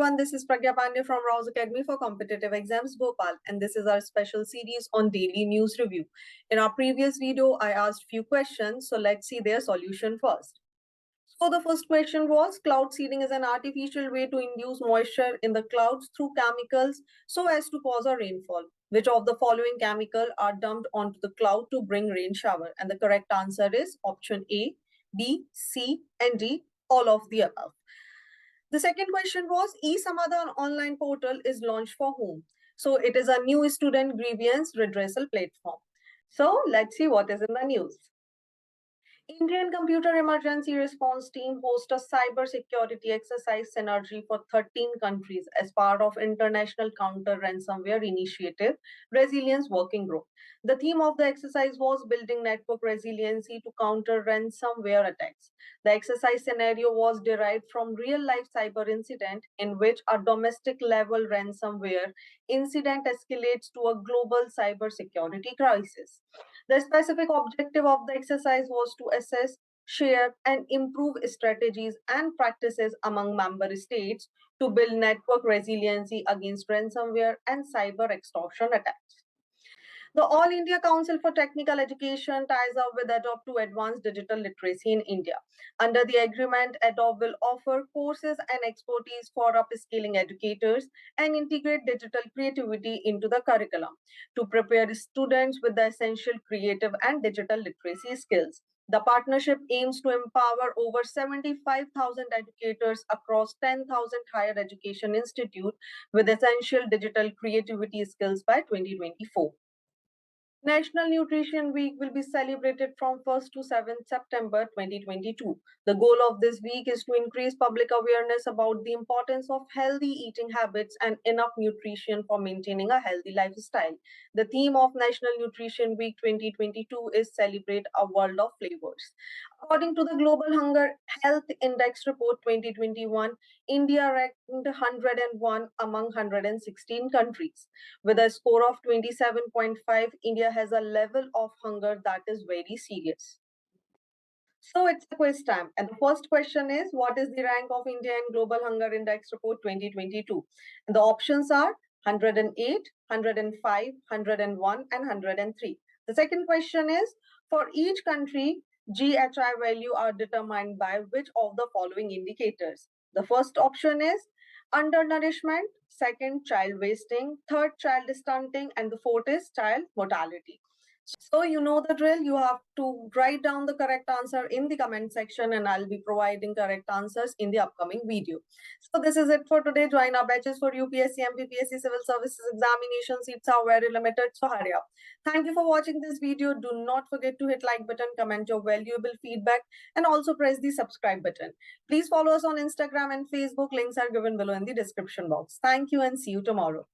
everyone, this is Pragya Pandey from RAO'S Academy for Competitive Exams Bhopal, and this is our special series on daily news review. In our previous video, I asked few questions, so let's see their solution first. So the first question was, cloud seeding is an artificial way to induce moisture in the clouds through chemicals so as to cause a rainfall. Which of the following chemicals are dumped onto the cloud to bring rain shower? And the correct answer is option A, B, C, and D, all of the above. The second question was, e-Samadhan online portal is launched for whom? So it is a new student grievance redressal platform. So let's see what is in the news. Indian Computer Emergency Response Team hosts a cyber security exercise synergy for 13 countries as part of International Counter Ransomware Initiative Resilience Working Group. The theme of the exercise was building network resiliency to counter ransomware attacks. The exercise scenario was derived from real-life cyber incident in which a domestic-level ransomware incident escalates to a global cyber security crisis. The specific objective of the exercise was to assess, share, and improve strategies and practices among member states to build network resiliency against ransomware and cyber extortion attacks. The All India Council for Technical Education ties up with Adobe to advance digital literacy in India. Under the agreement, Adobe will offer courses and expertise for upskilling educators and integrate digital creativity into the curriculum to prepare students with the essential creative and digital literacy skills. The partnership aims to empower over 75,000 educators across 10,000 higher education institutes with essential digital creativity skills by 2024. National Nutrition Week will be celebrated from 1st to 7th September 2022. The goal of this week is to increase public awareness about the importance of healthy eating habits and enough nutrition for maintaining a healthy lifestyle. The theme of National Nutrition Week 2022 is Celebrate a World of Flavors. According to the Global Hunger Health Index Report 2021, India ranked 101 among 116 countries. With a score of 27.5, India has a level of hunger that is very serious. So it's a quiz time. And the first question is, what is the rank of India in Global Hunger Index Report 2022? And the options are 108, 105, 101, and 103. The second question is, for each country, GHI value are determined by which of the following indicators? The first option is undernourishment, second, child wasting, third, child stunting, and the fourth is child mortality. So you know the drill. You have to write down the correct answer in the comment section and I'll be providing correct answers in the upcoming video. So this is it for today. Join our batches for UPSC MPPSC Civil Services Examination. Seats are very limited, so hurry up. Thank you for watching this video. Do not forget to hit like button, comment your valuable feedback, and also press the subscribe button. Please follow us on Instagram and Facebook. Links are given below in the description box. Thank you and see you tomorrow.